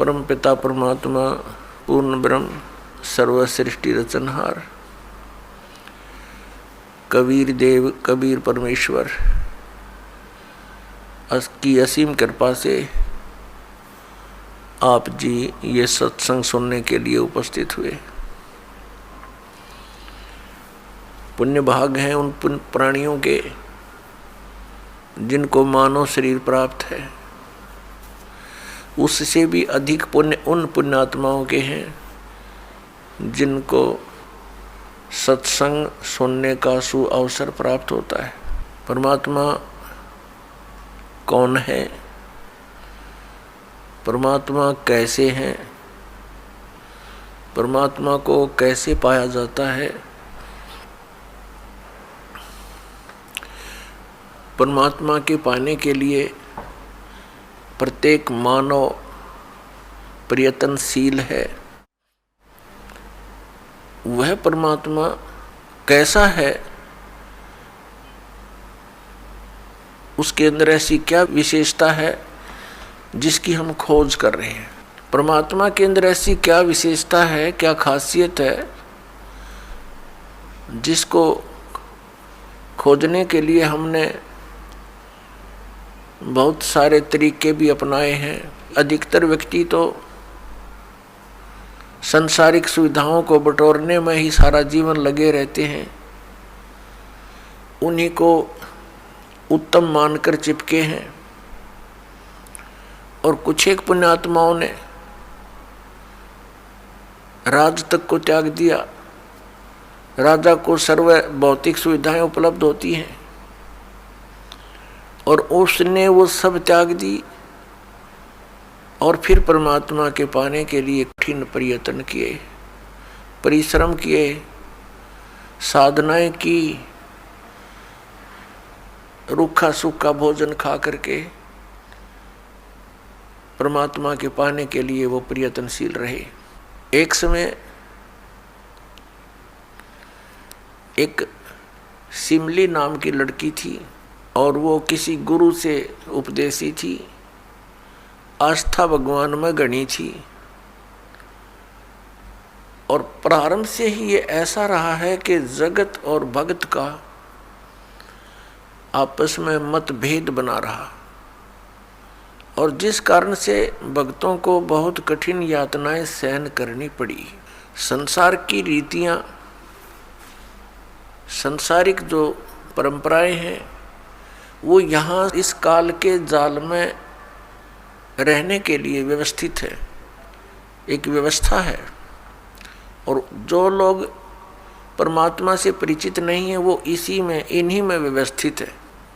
परम पिता परमात्मा पूर्ण ब्रह्म सर्व सृष्टि रचनहार कबीर देव कबीर परमेश्वर की असीम कृपा से आप जी ये सत्संग सुनने के लिए उपस्थित हुए। पुण्य भाग हैं उन प्राणियों के जिनको मानव शरीर प्राप्त है, उससे भी अधिक पुण्य उन पुण्यात्माओं के हैं जिनको सत्संग सुनने का सुअवसर प्राप्त होता है। परमात्मा कौन है, परमात्मा कैसे हैं, परमात्मा को कैसे पाया जाता है, परमात्मा के पाने के लिए प्रत्येक मानव प्रयत्नशील है। वह परमात्मा कैसा है, उसके अंदर ऐसी क्या विशेषता है जिसकी हम खोज कर रहे हैं। परमात्मा के अंदर ऐसी क्या विशेषता है, क्या खासियत है जिसको खोजने के लिए हमने बहुत सारे तरीके भी अपनाए हैं। अधिकतर व्यक्ति तो संसारिक सुविधाओं को बटोरने में ही सारा जीवन लगे रहते हैं, उन्हीं को उत्तम मानकर चिपके हैं। और कुछ एक पुण्यात्माओं ने राज तक को त्याग दिया। राजा को सर्व भौतिक सुविधाएं उपलब्ध होती हैं और उसने वो सब त्याग दी और फिर परमात्मा के पाने के लिए कठिन प्रयत्न किए, परिश्रम किए, साधनाएं की, रूखा सूखा भोजन खा करके परमात्मा के पाने के लिए वो प्रयत्नशील रहे। एक समय एक सिमली नाम की लड़की थी और वो किसी गुरु से उपदेशी थी, आस्था भगवान में गणी थी और प्रारंभ से ही ये ऐसा रहा है कि जगत और भक्त का आपस में मतभेद बना रहा और जिस कारण से भक्तों को बहुत कठिन यातनाएं सहन करनी पड़ी। संसार की रीतियां, संसारिक जो परंपराएं हैं वो यहाँ इस काल के जाल में रहने के लिए व्यवस्थित है, एक व्यवस्था है। और जो लोग परमात्मा से परिचित नहीं है वो इसी में इन्हीं में व्यवस्थित है।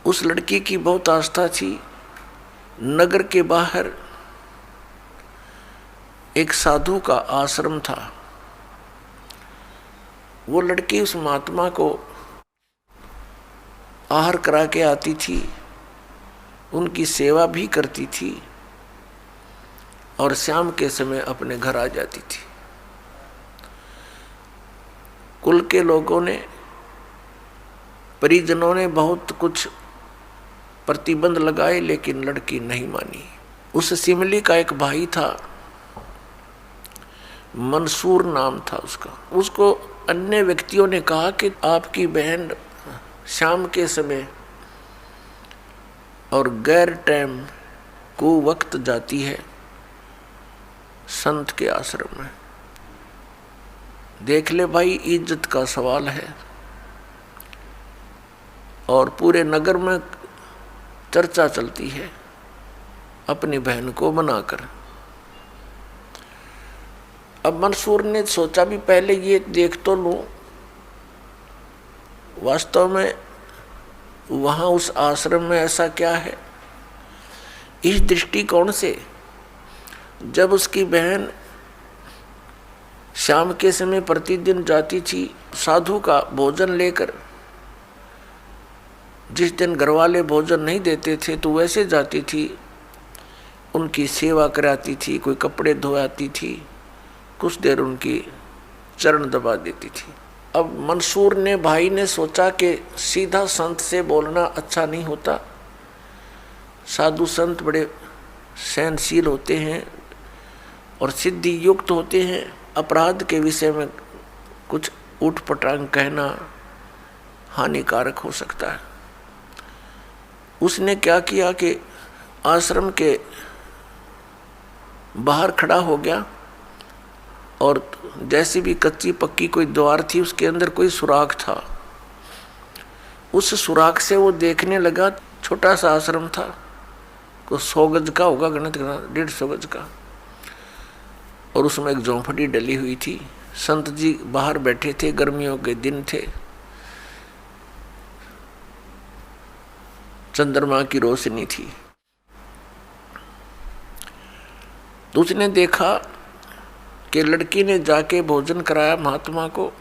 उस लड़की की बहुत आस्था थी। नगर के बाहर एक साधु का आश्रम था। वो लड़की उस महात्मा को आहार करा के आती थी, उनकी सेवा भी करती थी और शाम के समय अपने घर आ जाती थी। कुल के लोगों ने, परिजनों ने बहुत कुछ प्रतिबंध लगाए लेकिन लड़की नहीं मानी। उस सिमली का एक भाई था, मंसूर नाम था उसका। उसको अन्य व्यक्तियों ने कहा कि आपकी बहन शाम के समय और गैर टाइम को वक्त जाती है संत के आश्रम में। देख ले भाई, इज्जत का सवाल है और पूरे नगर में चर्चा चलती है अपनी बहन को मनाकर। अब मंसूर ने सोचा भी पहले ये देख तो लूं वास्तव में वहाँ उस आश्रम में ऐसा क्या है। इस दृष्टिकोण से जब उसकी बहन शाम के समय प्रतिदिन जाती थी साधु का भोजन लेकर, जिस दिन घरवाले भोजन नहीं देते थे तो वैसे जाती थी, उनकी सेवा कराती थी, कोई कपड़े धोआती थी, कुछ देर उनकी चरण दबा देती थी। अब मंसूर ने भाई ने सोचा कि सीधा संत से बोलना अच्छा नहीं होता, साधु संत बड़े सहनशील होते हैं, और सिद्धि युक्त होते हैं, अपराध के विषय में कुछ उठपटांग कहना हानिकारक हो सकता है। उसने क्या किया कि आश्रम के बाहर खड़ा हो गया और जैसी भी कच्ची पक्की कोई द्वार थी उसके अंदर कोई सुराख था। उस सुराख से वो देखने लगा, छोटा सा आश्रम था, को 100 गज का होगा, गणित करना 150 गज का, और उसमें एक झोंपड़ी डली हुई थी। संत जी बाहर बैठे थे, गर्मियों के दिन थे, चंद्रमा की रोशनी थी। तो उसने देखा कि लड़की ने जाके भोजन कराया महात्मा को,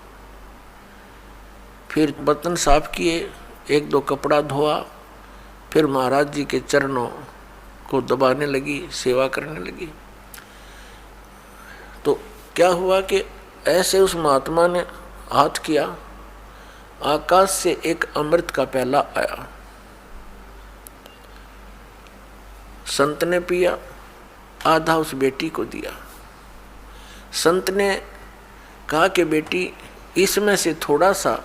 फिर बर्तन साफ किए, 1-2 कपड़ा धोआ, फिर महाराज जी के चरणों को दबाने लगी, सेवा करने लगी। तो क्या हुआ कि ऐसे उस महात्मा ने हाथ किया, आकाश से एक अमृत का प्याला आया, संत ने पिया, आधा उस बेटी को दिया। संत ने कहा कि बेटी, इसमें से थोड़ा सा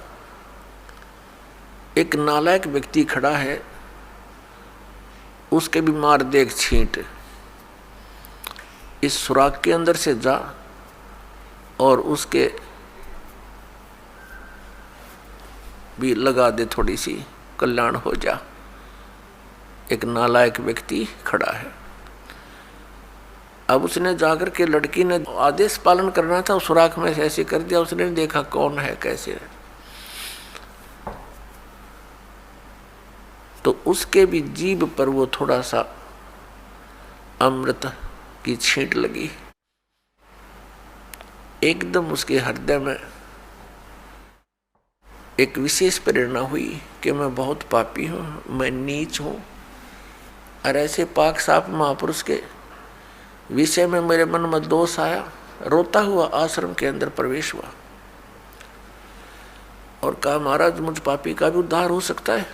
एक नालायक व्यक्ति खड़ा है, उसके भी मार देख छींट, इस सुराख के अंदर से जा और उसके भी लगा दे, थोड़ी सी कल्याण हो जा, एक नालायक व्यक्ति खड़ा है। अब उसने जाकर के, लड़की ने आदेश पालन करना था, उस सुराख में से ऐसे कर दिया। उसने देखा कौन है, कैसे है, तो उसके भी जीभ पर वो थोड़ा सा अमृत की छींट लगी। एकदम उसके हृदय में एक विशेष प्रेरणा हुई कि मैं बहुत पापी हूं, मैं नीच हूं, और ऐसे पाक साफ महापुरुष के विषय में मेरे मन में दोष आया। रोता हुआ आश्रम के अंदर प्रवेश हुआ और कहा, महाराज मुझ पापी का भी उद्धार हो सकता है।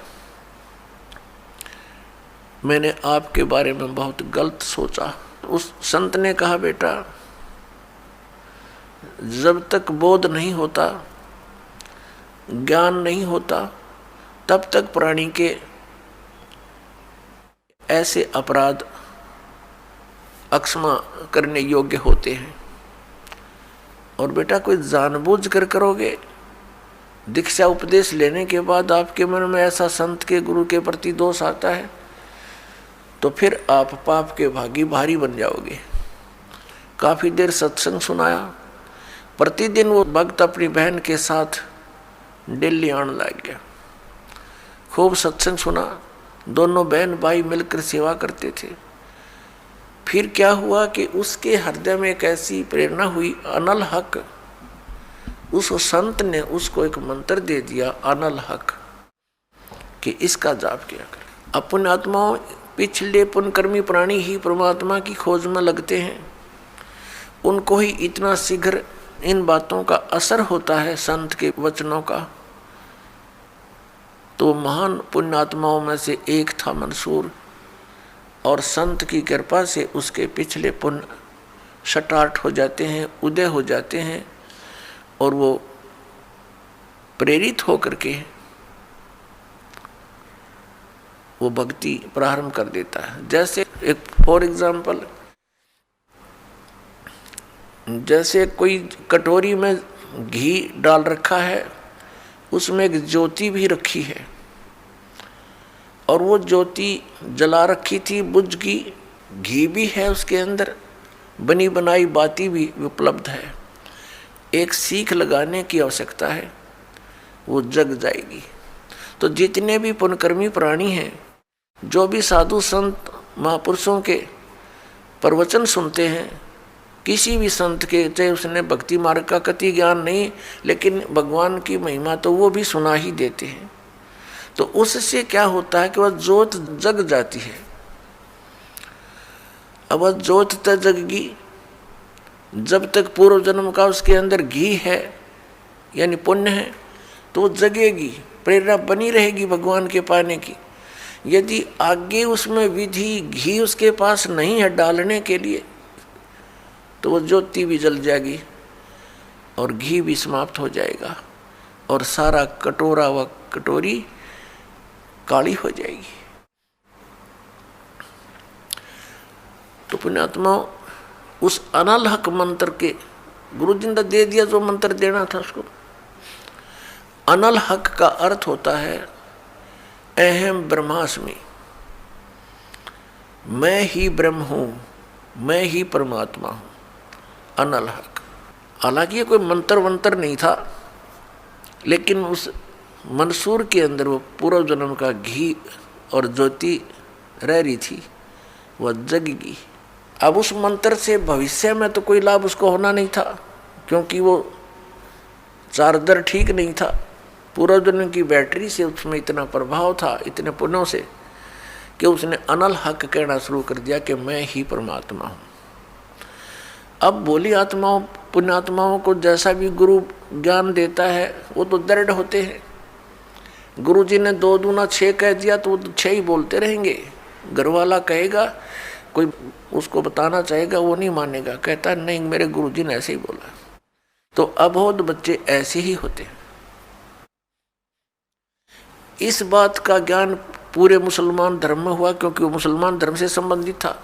मैंने आपके बारे में बहुत गलत सोचा। उस संत ने कहा, बेटा जब तक बोध नहीं होता, ज्ञान नहीं होता, तब तक प्राणी के ऐसे अपराध अक्षमा करने योग्य होते हैं। और बेटा कोई जानबूझ कर करोगे, दीक्षा उपदेश लेने के बाद आपके मन में ऐसा संत के गुरु के प्रति दोष आता है, तो फिर आप पाप के भागी भारी बन जाओगे। काफी देर सत्संग सुनाया। प्रतिदिन वो भक्त अपनी बहन के साथ दिल्ली आने लग गया। खूब सत्संग सुना, दोनों बहन भाई मिलकर सेवा करते थे। फिर क्या हुआ कि उसके हृदय में एक ऐसी प्रेरणा हुई, अनल हक। उस संत ने उसको एक मंत्र दे दिया, अनल हक, कि इसका जाप किया कर। अपने आत्माओं, पिछले पुण्यकर्मी प्राणी ही परमात्मा की खोज में लगते हैं, उनको ही इतना शीघ्र इन बातों का असर होता है, संत के वचनों का। तो महान पुण्यात्माओं में से एक था मंसूर, और संत की कृपा से उसके पिछले पुण्य स्टार्ट हो जाते हैं, उदय हो जाते हैं, और वो प्रेरित होकर के वो भक्ति प्रारंभ कर देता है। जैसे एक फॉर एग्जाम्पल, जैसे कोई कटोरी में घी डाल रखा है, उसमें एक ज्योति भी रखी है, और वो ज्योति जला रखी थी, बुझ गई, घी भी है उसके अंदर, बनी बनाई बाती भी उपलब्ध है। एक सीख लगाने की आवश्यकता है, वो जग जाएगी। तो जितने भी पुण्यकर्मी प्राणी हैं, जो भी साधु संत महापुरुषों के प्रवचन सुनते हैं, किसी भी संत के, चाहे उसने भक्ति मार्ग का कति ज्ञान नहीं, लेकिन भगवान की महिमा तो वो भी सुना ही देते हैं। तो उससे क्या होता है कि वह ज्योत जग जाती है। अब वह ज्योत तक जगगी, जब तक पूर्व जन्म का उसके अंदर घी है, यानी पुण्य है, तो वो जगेगी, प्रेरणा बनी रहेगी भगवान के पाने की। यदि आगे उसमें विधि, घी उसके पास नहीं है डालने के लिए, तो तो वो ज्योति भी जल जाएगी और घी भी समाप्त हो जाएगा और सारा कटोरा व कटोरी काली हो जाएगी। तो पुण्यात्मा उस अनल हक मंत्र के गुरु जी ने दे दिया जो मंत्र देना था उसको। अनल हक का अर्थ होता है अहम ब्रह्मास्मि, मैं ही ब्रह्म हूं, मैं ही परमात्मा हूं। अनल हक, हालांकि ये कोई मंत्र वंत्र नहीं था, लेकिन उस मंसूर के अंदर वो पूर्व जन्म का घी और ज्योति रह रही थी, वह जगेगी। अब उस मंत्र से भविष्य में तो कोई लाभ उसको होना नहीं था, क्योंकि वो चार्जर ठीक नहीं था। पूर्व जन्म की बैटरी से उसमें इतना प्रभाव था, इतने पुण्यों से, कि उसने अनल हक कहना शुरू कर दिया कि मैं ही परमात्मा हूँ। अब भोली आत्माओं पुण्यात्माओं को जैसा भी गुरु ज्ञान देता है वो तो दृढ़ होते हैं। गुरु जी ने 2 दूना 6 कह दिया तो वो तो 6 ही बोलते रहेंगे। घर वाला कहेगा, कोई उसको बताना चाहेगा, वो नहीं मानेगा, कहता नहीं मेरे गुरु जी ने ऐसे ही बोला। तो अबोध बच्चे ऐसे ही होते हैं। इस बात का ज्ञान पूरे मुसलमान धर्म में हुआ, क्योंकि वो मुसलमान धर्म से संबंधित था।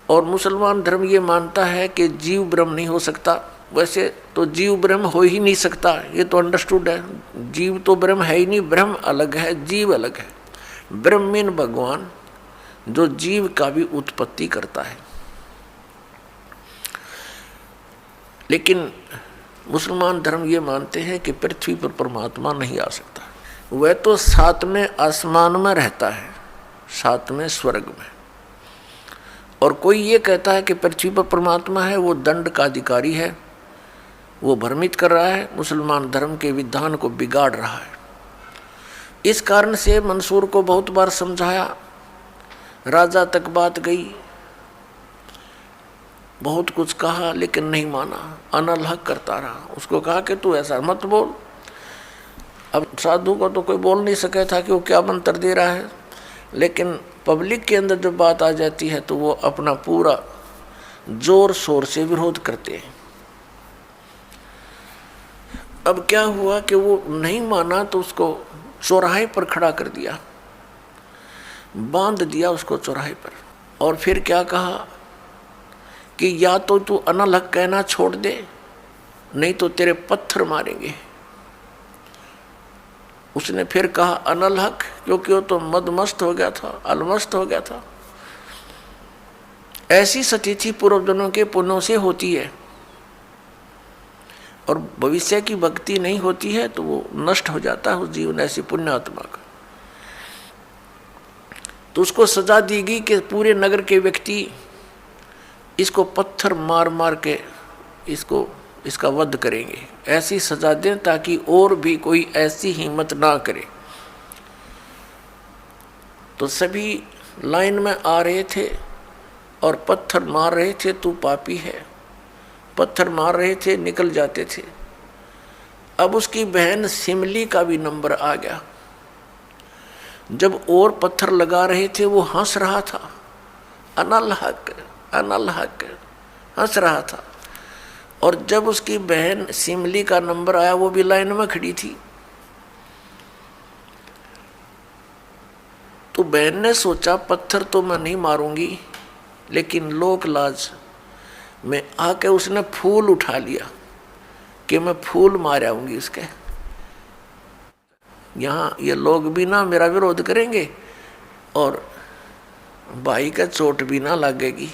और मुसलमान धर्म ये मानता है कि जीव ब्रह्म नहीं हो सकता। वैसे तो जीव ब्रह्म हो ही नहीं सकता, ये तो अंडरस्टूड है। जीव तो ब्रह्म है ही नहीं, ब्रह्म अलग है, जीव अलग है। ब्रह्म मीन भगवान, जो जीव का भी उत्पत्ति करता है। लेकिन मुसलमान धर्म ये मानते हैं कि पृथ्वी पर परमात्मा नहीं आ सकता। वह तो 7वें आसमान में रहता है, 7वें स्वर्ग में। और कोई ये कहता है कि पृथ्वी पर परमात्मा है, वो दंड का अधिकारी है, वो भ्रमित कर रहा है, मुसलमान धर्म के विधान को बिगाड़ रहा है। इस कारण से मंसूर को बहुत बार समझाया, राजा तक बात गई, बहुत कुछ कहा, लेकिन नहीं माना, अनल हक करता रहा। उसको कहा कि तू ऐसा मत बोल। अब साधु को तो कोई बोल नहीं सके था कि वो क्या मंत्र दे रहा है, लेकिन पब्लिक के अंदर जब बात आ जाती है तो वो अपना पूरा जोर शोर से विरोध करते हैं। अब क्या हुआ कि वो नहीं माना तो उसको चौराहे पर खड़ा कर दिया, बांध दिया उसको चौराहे पर। और फिर क्या कहा कि या तो तू अनल हक कहना छोड़ दे, नहीं तो तेरे पत्थर मारेंगे। उसने फिर कहा अनल हक, क्योंकि वो तो मदमस्त हो गया था, अलमस्त हो गया था। ऐसी स्थिति पूर्वजन्मों के पुण्यों से होती है, और भविष्य की भक्ति नहीं होती है तो वो नष्ट हो जाता है उस जीवन ऐसी पुण्य आत्मा का। तो उसको सजा दी गई कि पूरे नगर के व्यक्ति इसको पत्थर मार मार के इसका वध करेंगे। ऐसी सजा दें ताकि और भी कोई ऐसी हिम्मत ना करे। तो सभी लाइन में आ रहे थे और पत्थर मार रहे थे, तू पापी है, पत्थर मार रहे थे, निकल जाते थे। अब उसकी बहन सिमली का भी नंबर आ गया। जब और पत्थर लगा रहे थे वो हंस रहा था, अनल हक अनल हक हंस रहा था। और जब उसकी बहन सिमली का नंबर आया, वो भी लाइन में खड़ी थी। तो बहन ने सोचा पत्थर तो मैं नहीं मारूंगी, लेकिन लोक लाज में आके उसने फूल उठा लिया कि मैं फूल मार आऊंगी उसके। यहाँ ये लोग भी ना मेरा विरोध करेंगे और भाई का चोट भी ना लगेगी।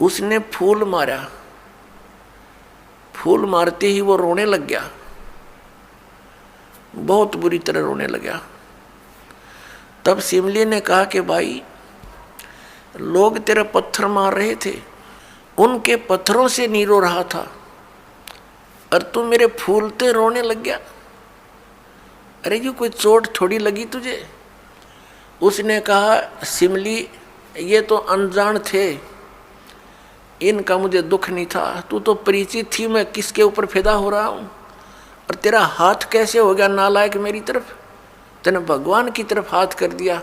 उसने फूल मारा, फूल मारते ही वो रोने लग गया, बहुत बुरी तरह रोने लगा। तब सिमली ने कहा कि भाई लोग तेरे पत्थर मार रहे थे, उनके पत्थरों से नहीं रो रहा था, और तू मेरे फूलते रोने लग गया। अरे ये कोई चोट थोड़ी लगी तुझे? उसने कहा सिमली ये तो अनजान थे, इनका मुझे दुख नहीं था, तू तो परिचित थी मैं किसके ऊपर फिदा हो रहा हूँ। और तेरा हाथ कैसे हो गया नालायक मेरी तरफ? तूने भगवान की तरफ हाथ कर दिया।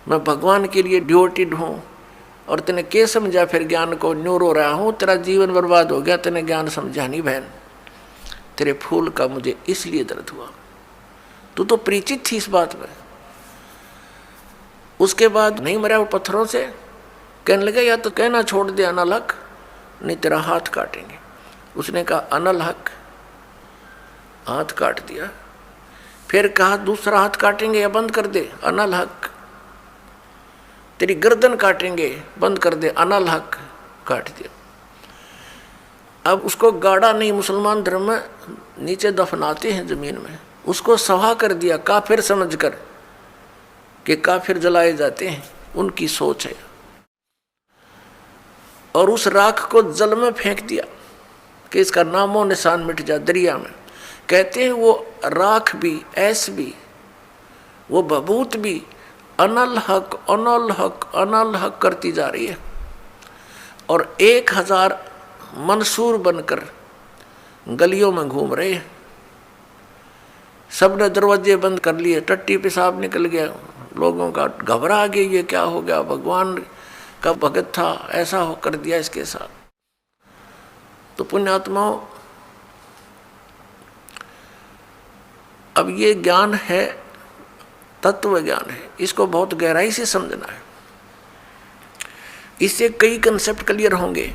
मैं भगवान के लिए ड्यूटीड हूँ, और तेने के समझा फिर ज्ञान को, न्यूर हो रहा हूँ, तेरा जीवन बर्बाद हो गया, तेने ज्ञान समझा नहीं बहन, तेरे फूल का मुझे इसलिए दर्द हुआ, तू तो परिचित थी इस बात में। उसके बाद नहीं मरा वो पत्थरों से, कहने लगे या तो कहना छोड़ दे अनल हक, नहीं तेरा हाथ काटेंगे। उसने कहा अनल हक, हाथ काट दिया। फिर कहा दूसरा हाथ काटेंगे या बंद कर दे, अनल हक। तेरी गर्दन काटेंगे, बंद कर दे, अनल हक, काट दिया। अब उसको गाड़ा नहीं, मुसलमान धर्म में नीचे दफनाते हैं जमीन में, उसको सवा कर दिया काफिर समझकर कि काफिर जलाए जाते हैं, उनकी सोच है। और उस राख को जल में फेंक दिया कि इसका नामो निशान मिट जाए दरिया में। कहते हैं वो राख भी, ऐस भी, वो बबूत भी अनल हक अनल हक अनल हक करती जा रही है। और 1000 मंसूर बनकर गलियों में घूम रहे हैं। सबने दरवाजे बंद कर लिए, टट्टी पेशाब निकल गया, लोगों का घबरा गया, ये क्या हो गया, भगवान का भगत था, ऐसा हो कर दिया इसके साथ। तो पुण्यात्माओं, अब ये ज्ञान है, तत्व ज्ञान है, इसको बहुत गहराई से समझना है, इससे कई कंसेप्ट क्लियर होंगे।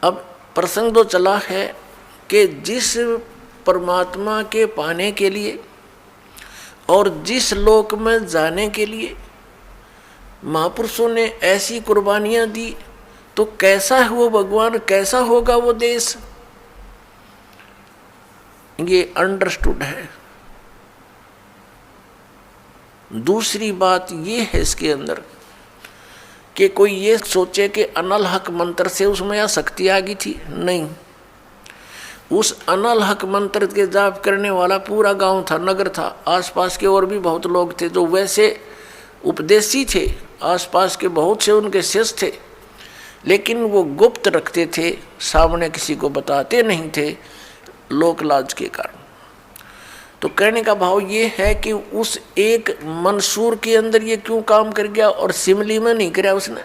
अब प्रसंग तो चला है कि जिस परमात्मा के पाने के लिए और जिस लोक में जाने के लिए महापुरुषों ने ऐसी कुर्बानियां दी, तो कैसा है वो भगवान, कैसा होगा वो देश, ये अंडरस्टूड है। दूसरी बात ये है इसके अंदर कि कोई ये सोचे कि अनल हक मंत्र से उसमें या शक्ति आ गई थी, नहीं। उस अनल हक मंत्र के जाप करने वाला पूरा गांव था, नगर था, आसपास के और भी बहुत लोग थे जो वैसे उपदेशी थे, आसपास के बहुत से उनके शिष्य थे, लेकिन वो गुप्त रखते थे, सामने किसी को बताते नहीं थे, लोक लाज के कारण। तो कहने का भाव ये है कि उस एक मंसूर के अंदर ये क्यों काम कर गया और सिमली में नहीं कराया उसने।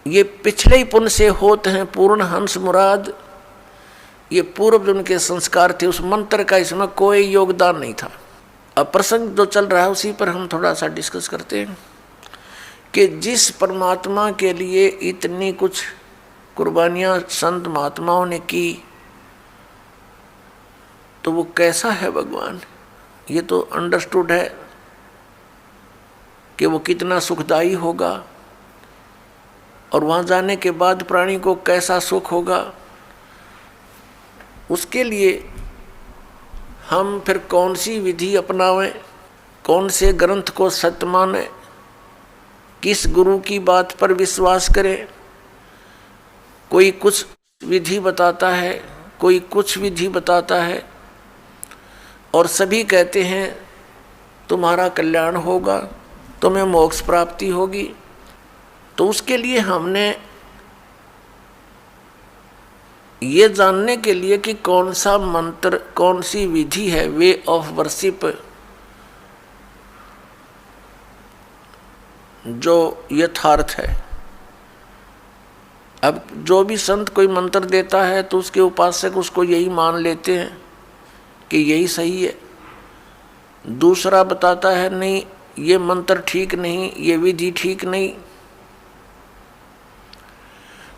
ये पिछले ही पुण्य से होते हैं पूर्ण हंस मुराद, ये पूर्व जन्म के संस्कार थे, उस मंत्र का इसमें कोई योगदान नहीं था। अब प्रसंग जो चल रहा है उसी पर हम थोड़ा सा डिस्कस करते हैं कि जिस परमात्मा के लिए इतनी कुछ कुर्बानियां संत महात्माओं ने की, तो वो कैसा है भगवान, ये तो अंडरस्टूड है कि वो कितना सुखदायी होगा, और वहाँ जाने के बाद प्राणी को कैसा सुख होगा। उसके लिए हम फिर कौन सी विधि अपनावें, कौन से ग्रंथ को सत्य माने, किस गुरु की बात पर विश्वास करें। कोई कुछ विधि बताता है, कोई कुछ विधि बताता है, और सभी कहते हैं तुम्हारा कल्याण होगा, तुम्हें मोक्ष प्राप्ति होगी। तो उसके लिए हमने ये जानने के लिए कि कौन सा मंत्र, कौन सी विधि है, वे ऑफ वर्शिप जो यथार्थ है। अब जो भी संत कोई मंत्र देता है तो उसके उपासक उसको यही मान लेते हैं कि यही सही है। दूसरा बताता है नहीं ये मंत्र ठीक नहीं, ये विधि ठीक नहीं।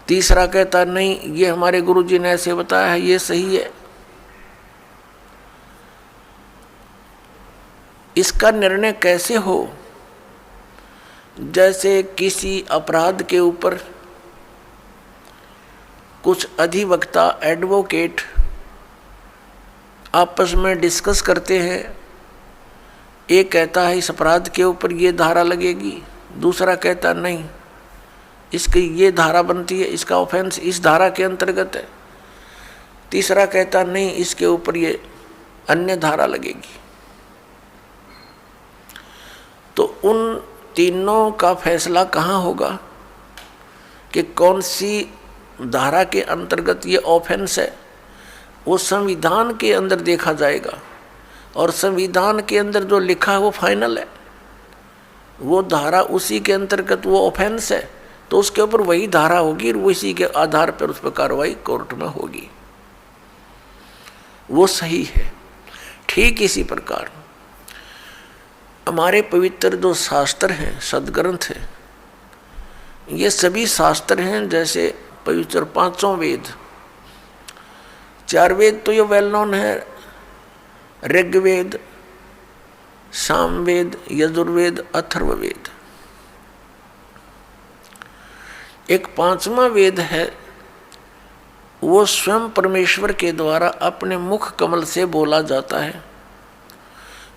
तीसरा कहता नहीं ये हमारे गुरुजी ने ऐसे बताया है, ये सही है। इसका निर्णय कैसे हो? जैसे किसी अपराध के ऊपर कुछ अधिवक्ता, एडवोकेट आपस में डिस्कस करते हैं। एक कहता है इस अपराध के ऊपर ये धारा लगेगी, दूसरा कहता नहीं इसकी ये धारा बनती है, इसका ऑफेंस इस धारा के अंतर्गत है, तीसरा कहता नहीं इसके ऊपर ये अन्य धारा लगेगी। तो उन तीनों का फैसला कहाँ होगा कि कौन सी धारा के अंतर्गत ये ऑफेंस है? वो संविधान के अंदर देखा जाएगा, और संविधान के अंदर जो लिखा है वो फाइनल है। वो धारा उसी के अंतर्गत वो ऑफेंस है, तो उसके ऊपर वही धारा होगी और उसी के आधार पर उस पर कार्रवाई कोर्ट में होगी। वो सही है। ठीक इसी प्रकार हमारे पवित्र जो शास्त्र हैं, सदग्रंथ हैं, ये सभी शास्त्र हैं जैसे पवित्र पांचों वेद। चार वेद तो ये वेल नोन है, ऋग्वेद, सामवेद, यजुर्वेद, अथर्ववेद। एक पांचवा वेद है, वो स्वयं परमेश्वर के द्वारा अपने मुख कमल से बोला जाता है।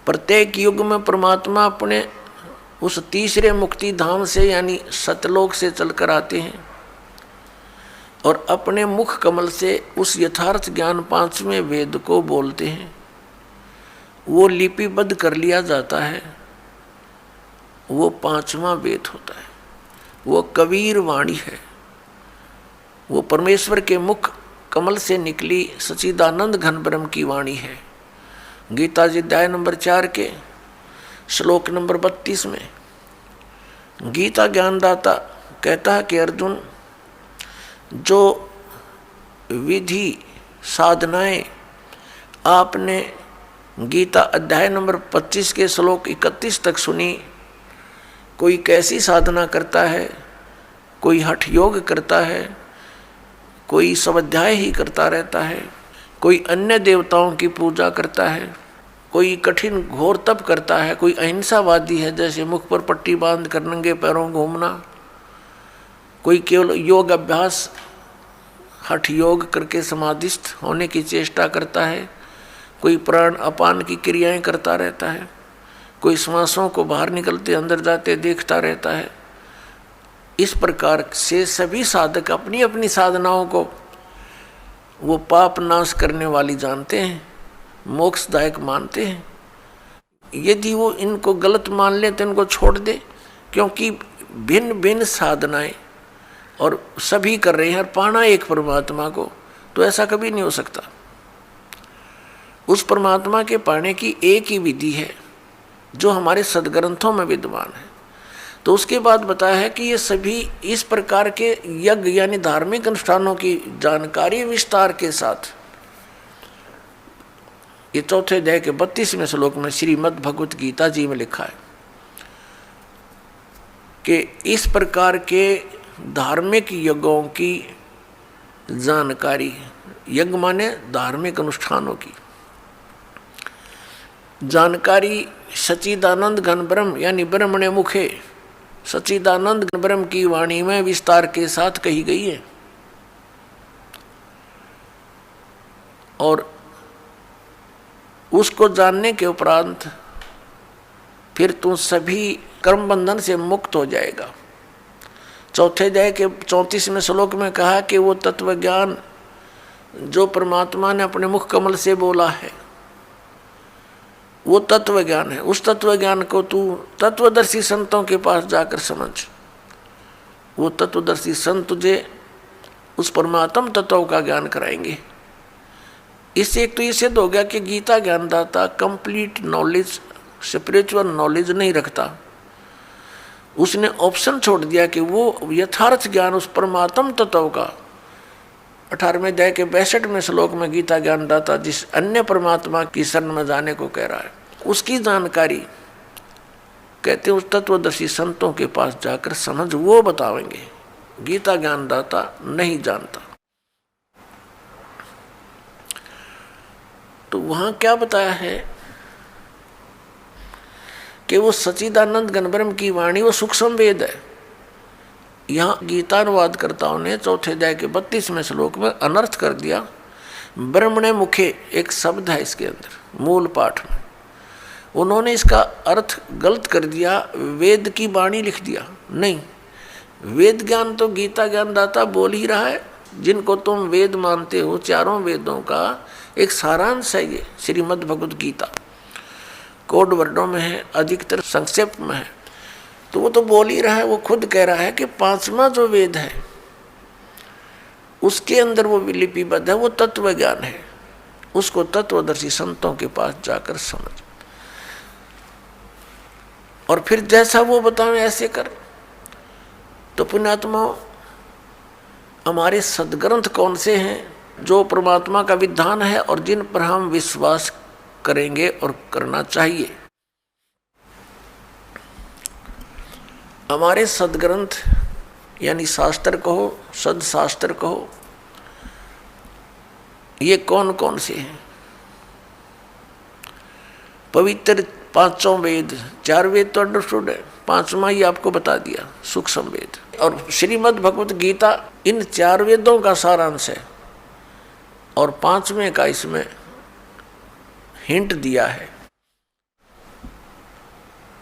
प्रत्येक युग में परमात्मा अपने उस तीसरे मुक्ति धाम से यानी सतलोक से चलकर आते हैं और अपने मुख कमल से उस यथार्थ ज्ञान पांचवें वेद को बोलते हैं। वो लिपिबद्ध कर लिया जाता है, वो पांचवा वेद होता है। वो कबीर वाणी है, वो परमेश्वर के मुख कमल से निकली सच्चिदानंद घन ब्रह्म की वाणी है। गीता जी अध्याय नंबर 4 के श्लोक नंबर 32 में गीता ज्ञानदाता कहता है कि अर्जुन, जो विधि साधनाएं आपने गीता अध्याय नंबर 25 के श्लोक 31 तक सुनी, कोई कैसी साधना करता है, कोई हठ योग करता है, कोई स्वाध्याय ही करता रहता है, कोई अन्य देवताओं की पूजा करता है, कोई कठिन घोर तप करता है, कोई अहिंसावादी है जैसे मुख पर पट्टी बांध कर नंगे पैरों घूमना, कोई केवल योग अभ्यास हठ योग करके समाधिस्थ होने की चेष्टा करता है, कोई प्राण अपान की क्रियाएं करता रहता है, कोई श्वासों को बाहर निकलते अंदर जाते देखता रहता है। इस प्रकार से सभी साधक अपनी अपनी साधनाओं को वो पाप नाश करने वाली जानते हैं, मोक्षदायक मानते हैं। यदि वो इनको गलत मान ले तो इनको छोड़ दे, क्योंकि भिन्न भिन्न साधनाएं और सभी कर रहे हैं और पाना एक परमात्मा को, तो ऐसा कभी नहीं हो सकता। उस परमात्मा के पाने की एक ही विधि है जो हमारे सदग्रंथों में विद्यमान है। तो उसके बाद बताया है कि ये सभी इस प्रकार के यज्ञ यानी धार्मिक अनुष्ठानों की जानकारी विस्तार के साथ ये चौथे अध्याय के 32वें श्लोक में श्रीमद् भगवत गीता जी में लिखा है कि इस प्रकार के धार्मिक यज्ञों की जानकारी, यज्ञ माने धार्मिक अनुष्ठानों की जानकारी सच्चिदानंद घन ब्रह्म यानी ब्रह्मणे मुखे सच्चिदानंद घन ब्रह्म की वाणी में विस्तार के साथ कही गई है। और उसको जानने के उपरांत फिर तू सभी कर्म बंधन से मुक्त हो जाएगा। चौथे अध्याय के 34वें श्लोक में कहा कि वो तत्व ज्ञान जो परमात्मा ने अपने मुख कमल से बोला है वो तत्व ज्ञान है। उस तत्व ज्ञान को तू तत्वदर्शी संतों के पास जाकर समझ। वो तत्वदर्शी संत तुझे उस परमात्म तत्व का ज्ञान कराएंगे। इससे एक तो ये सिद्ध हो गया कि गीता ज्ञानदाता कंप्लीट नॉलेज, स्पिरिचुअल नॉलेज नहीं रखता। उसने ऑप्शन छोड़ दिया कि वो यथार्थ ज्ञान उस परमात्म तत्व का 18वें अध्याय के 62वें श्लोक में गीता ज्ञानदाता जिस अन्य परमात्मा की शरण में जाने को कह रहा है, उसकी जानकारी कहते हैं उस तत्वदर्शी संतों के पास जाकर समझ, वो बतावेंगे। गीता ज्ञानदाता नहीं जानता। तो वहां क्या बताया है कि वो सच्चिदानंद घन ब्रह्म की वाणी वो सूक्ष्म वेद है। यहाँ गीतानुवादकर्ताओं ने चौथे अध्याय के 32वें श्लोक में अनर्थ कर दिया। ब्रह्मणे मुखे एक शब्द है इसके अंदर मूल पाठ में, उन्होंने इसका अर्थ गलत कर दिया, वेद की वाणी लिख दिया। नहीं, वेद ज्ञान तो गीता ज्ञानदाता बोल ही रहा है। जिनको तुम वेद मानते हो, चारों वेदों का एक सारांश है ये श्रीमद् भगवत गीता। कोड वर्डों में है, अधिकतर संक्षेप में है। तो वो तो बोल ही रहा है, वो खुद कह रहा है कि पांचवा जो वेद है उसके अंदर वो लिपिबद्ध है, वो तत्व ज्ञान है। उसको तत्वदर्शी संतों के पास जाकर समझ। और फिर जैसा वो बतावे ऐसे कर। तो पुण्यात्मा, हमारे सदग्रंथ कौन से हैं जो परमात्मा का विधान है और जिन पर हम विश्वास करेंगे और करना चाहिए? हमारे सदग्रंथ यानी शास्त्र कहो, सदशास्त्र कहो, ये कौन कौन से हैं? पवित्र पांचों वेद, 4 वेद तो अंडरस्टूड है, 5वां ही आपको बता दिया, सूक्ष्म वेद और श्रीमद् भगवत गीता, इन 4 वेदों का सारांश है और 5वें का इसमें हिंट दिया है।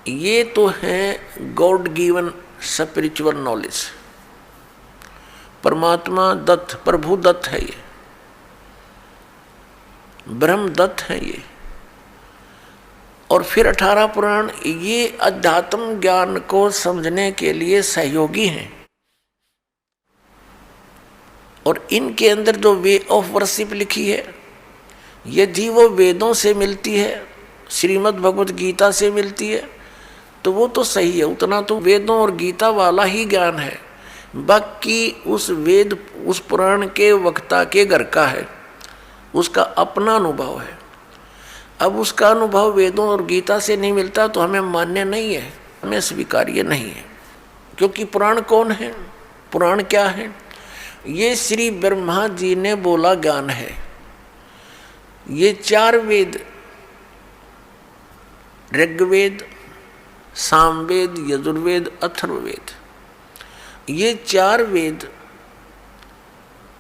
ये तो है गॉड गिवन स्पिरिचुअल नॉलेज, परमात्मा दत्त, प्रभु दत्त है, ये ब्रह्म दत्त है ये। और फिर 18 पुराण ये अध्यात्म ज्ञान को समझने के लिए सहयोगी हैं। और इनके अंदर जो वे ऑफ वर्शिप लिखी है, यदि वो वेदों से मिलती है, श्रीमद् भगवत गीता से मिलती है, तो वो तो सही है, उतना तो वेदों और गीता वाला ही ज्ञान है। बाकी उस वेद, उस पुराण के वक्ता के घर का है, उसका अपना अनुभव है। अब उसका अनुभव वेदों और गीता से नहीं मिलता तो हमें मान्य नहीं है, हमें स्वीकार्य नहीं है। क्योंकि पुराण कौन है? पुराण क्या है? ये श्री ब्रह्मा जी ने बोला ज्ञान है। ये 4 वेद, ऋग्वेद, सामवेद, यजुर्वेद, अथर्ववेद, ये 4 वेद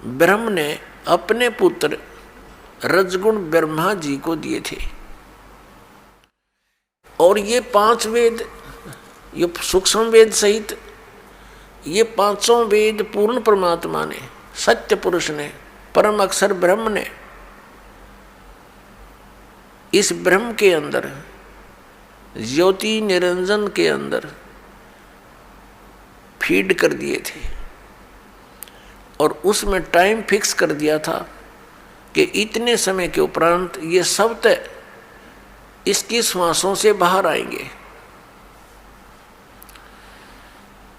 ब्रह्म ने अपने पुत्र रजगुण ब्रह्मा जी को दिए थे। और ये 5 वेद, ये सूक्ष्म वेद सहित ये 5 वेद पूर्ण परमात्मा ने, सत्य पुरुष ने, परम अक्षर ब्रह्म ने इस ब्रह्म के अंदर, ज्योति निरंजन के अंदर फीड कर दिए थे। और उसमें टाइम फिक्स कर दिया था कि इतने समय के उपरांत ये सब तय इसकी श्वासों से बाहर आएंगे।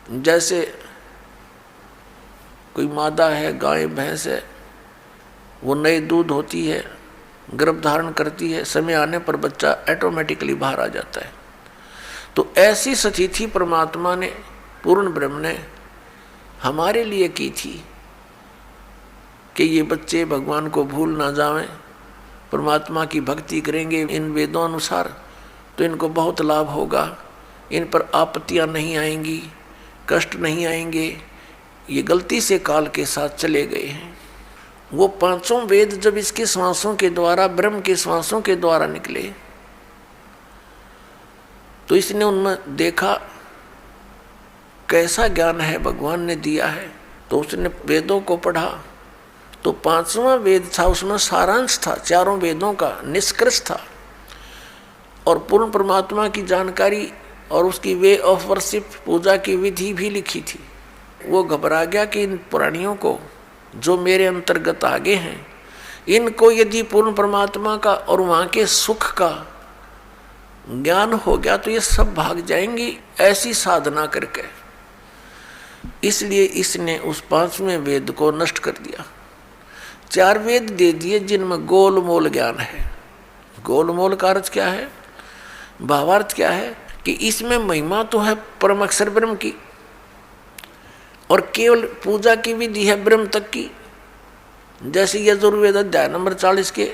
जैसे कोई मादा है, गाय भैंस है, वो नए दूध होती है, गर्भ धारण करती है, समय आने पर बच्चा ऑटोमेटिकली बाहर आ जाता है। तो ऐसी स्थिति परमात्मा ने, पूर्ण ब्रह्म ने हमारे लिए की थी कि ये बच्चे भगवान को भूल ना जावें, परमात्मा की भक्ति करेंगे इन वेदों अनुसार तो इनको बहुत लाभ होगा, इन पर आपत्तियां नहीं आएंगी, कष्ट नहीं आएंगे। ये गलती से काल के साथ चले गए हैं। वो 5 वेद जब इसके श्वासों के द्वारा, ब्रह्म के श्वासों के द्वारा निकले, तो इसने उनमें देखा कैसा ज्ञान है भगवान ने दिया है। तो उसने वेदों को पढ़ा, तो 5वां वेद था, उसमें सारांश था, 4 वेदों का निष्कर्ष था और पूर्ण परमात्मा की जानकारी और उसकी वे ऑफ वर्शिप, पूजा की विधि भी लिखी थी। वो घबरा गया कि इन प्राणियों को जो मेरे अंतर्गत आगे हैं, इनको यदि पूर्ण परमात्मा का और वहाँ के सुख का ज्ञान हो गया तो ये सब भाग जाएंगी ऐसी साधना करके। इसलिए इसने उस 5वें वेद को नष्ट कर दिया। 4 वेद दे दिए जिनमें गोलमोल ज्ञान है। गोलमोल का अर्थ क्या है? भावार्थ क्या है कि इसमें महिमा तो है परम अक्षर ब्रह्म की और केवल पूजा की विधि है ब्रह्म तक की। जैसे यजुर्वेद अध्याय नंबर 40 के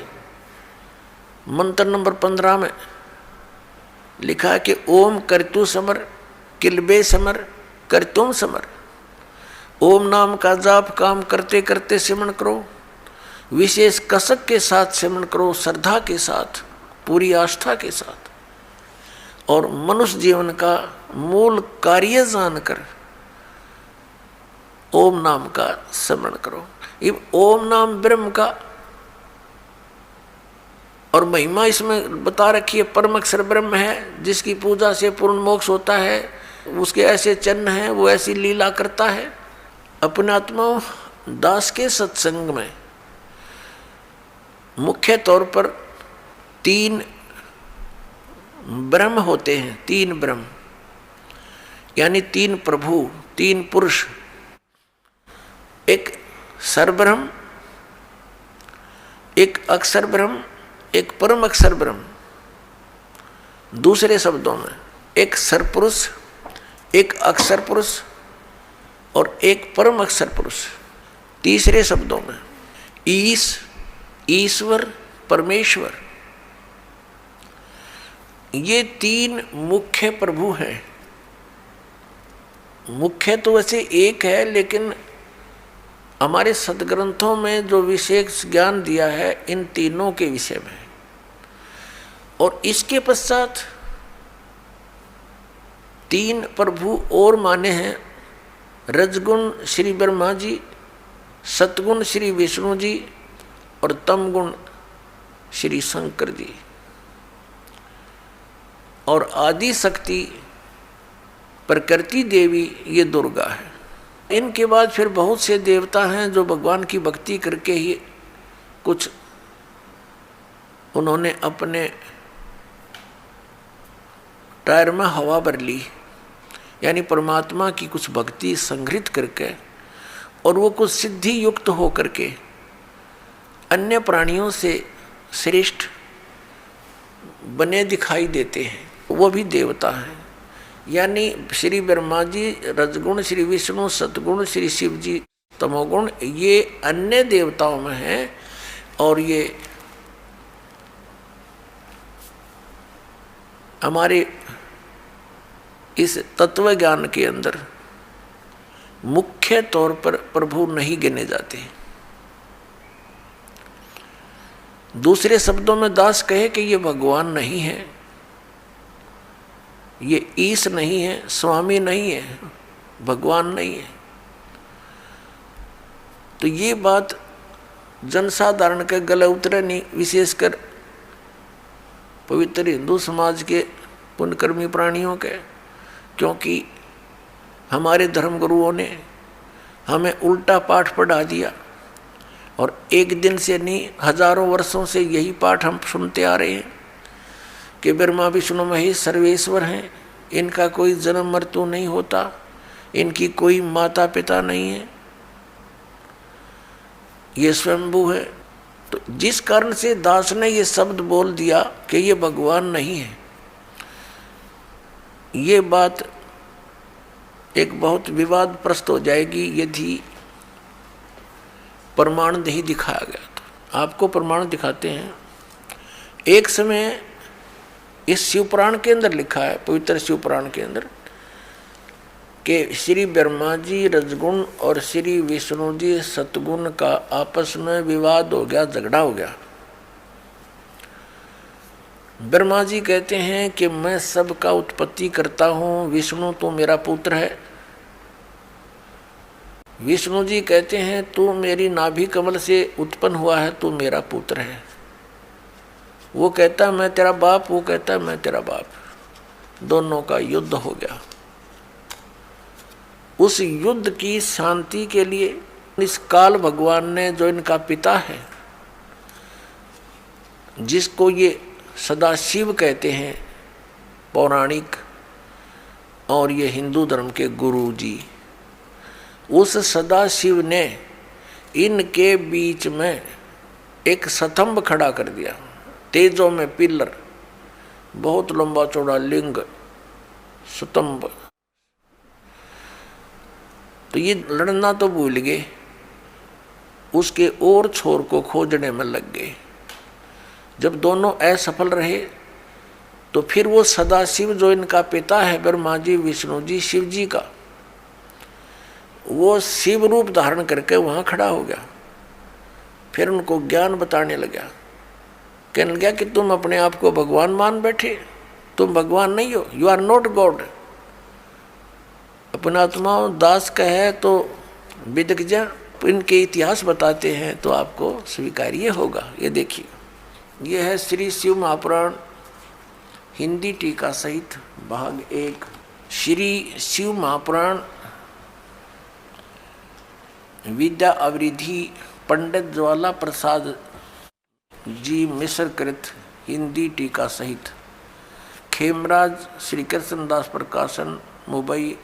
मंत्र नंबर 15 में लिखा है कि ओम कर्तु समर किलबे समर कर्तुम समर। ओम नाम का जाप काम करते करते सिमरण करो, विशेष कसक के साथ सिमरण करो, श्रद्धा के साथ, पूरी आस्था के साथ, और मनुष्य जीवन का मूल कार्य जानकर ओम नाम का स्मरण करो। ये ओम नाम ब्रह्म का और महिमा इसमें बता रखी है। परम अक्षर ब्रह्म है जिसकी पूजा से पूर्ण मोक्ष होता है, उसके ऐसे चिन्ह हैं, वो ऐसी लीला करता है। अपने आत्मा दास के सत्संग में मुख्य तौर पर 3 ब्रह्म होते हैं, 3 ब्रह्म। यानी तीन प्रभु, तीन पुरुष, एक सरब्रह्म, एक अक्षर ब्रह्म, एक परम अक्षर ब्रह्म। दूसरे शब्दों में एक सरपुरुष, एक अक्षर पुरुष और एक परम अक्षर पुरुष। तीसरे शब्दों में ईश्वर, परमेश्वर, ये तीन मुख्य प्रभु हैं। मुख्य तो वैसे एक है, लेकिन हमारे सदग्रंथों में जो विशेष ज्ञान दिया है इन तीनों के विषय में। और इसके पश्चात तीन प्रभु और माने हैं, रजगुण श्री ब्रह्मा जी, सतगुण श्री विष्णु जी और तमगुण श्री शंकर जी, और आदि शक्ति प्रकृति देवी ये दुर्गा है। इनके बाद फिर बहुत से देवता हैं जो भगवान की भक्ति करके ही कुछ उन्होंने अपने टायर में हवा भर ली, यानी परमात्मा की कुछ भक्ति संग्रहित करके, और वो कुछ सिद्धि युक्त हो करके अन्य प्राणियों से श्रेष्ठ बने दिखाई देते हैं, वो भी देवता हैं। यानी श्री ब्रह्मा जी, रजगुण श्री विष्णु, सतगुण श्री शिव जी, तमोगुण ये अन्य देवताओं में हैं। और ये हमारे इस तत्व ज्ञान के अंदर मुख्य तौर पर प्रभु नहीं गिने जाते। दूसरे शब्दों में दास कहे कि ये भगवान नहीं है, ये ईश नहीं है, स्वामी नहीं है, भगवान नहीं है। तो ये बात जनसाधारण के गले उतरे नहीं, विशेषकर पवित्र हिंदू समाज के पुण्यकर्मी प्राणियों के, क्योंकि हमारे धर्मगुरुओं ने हमें उल्टा पाठ पढ़ा दिया। और एक दिन से नहीं, हजारों वर्षों से यही पाठ हम सुनते आ रहे हैं कि ब्रह्मा विष्णु महेश सर्वेश्वर हैं, इनका कोई जन्म मृत्यु नहीं होता, इनकी कोई माता पिता नहीं है, ये स्वयंभू है। तो जिस कारण से दास ने ये शब्द बोल दिया कि ये भगवान नहीं है, ये बात एक बहुत विवादप्रस्त हो जाएगी यदि प्रमाण नहीं दिखाया गया। तो आपको प्रमाण दिखाते हैं। एक समय इस शिवपुराण के अंदर लिखा है, पवित्र शिवपुराण के अंदर, कि श्री ब्रह्मा जी रजगुण और श्री विष्णु जी सतगुण का आपस में विवाद हो गया, झगड़ा हो गया। ब्रह्मा जी कहते हैं कि मैं सबका उत्पत्ति करता हूँ, विष्णु तो मेरा पुत्र है। विष्णु जी कहते हैं तू मेरी नाभि कमल से उत्पन्न हुआ है, तू मेरा पुत्र है। वो कहता मैं तेरा बाप, वो कहता मैं तेरा बाप। दोनों का युद्ध हो गया। उस युद्ध की शांति के लिए इस काल भगवान ने, जो इनका पिता है, जिसको ये सदाशिव कहते हैं पौराणिक, और ये हिंदू धर्म के गुरु जी, उस सदाशिव ने इनके बीच में एक स्तंभ खड़ा कर दिया, तेजों में पिलर, बहुत लंबा चौड़ा लिंग स्तंभ। तो ये लड़ना तो भूल गए, उसके और छोर को खोजने में लग गए। जब दोनों असफल रहे तो फिर वो सदाशिव, जो इनका पिता है ब्रह्मा जी, विष्णु जी, शिव जी का, वो शिव रूप धारण करके वहाँ खड़ा हो गया। फिर उनको ज्ञान बताने लगा, कहने लगा कि तुम अपने आप को भगवान मान बैठे, तुम भगवान नहीं हो, यू आर नॉट गॉड। अपना आत्मा दास कहे तो विदक जा, इनके इतिहास बताते हैं तो आपको स्वीकार्य होगा। ये देखिए, ये है श्री शिव महापुराण हिंदी टीका सहित भाग 1। श्री शिव महापुराण विद्या अवरिधि पंडित ज्वाला प्रसाद जी मिश्र कृत हिंदी टीका सहित, खेमराज श्री कृष्णदास प्रकाशन, मुंबई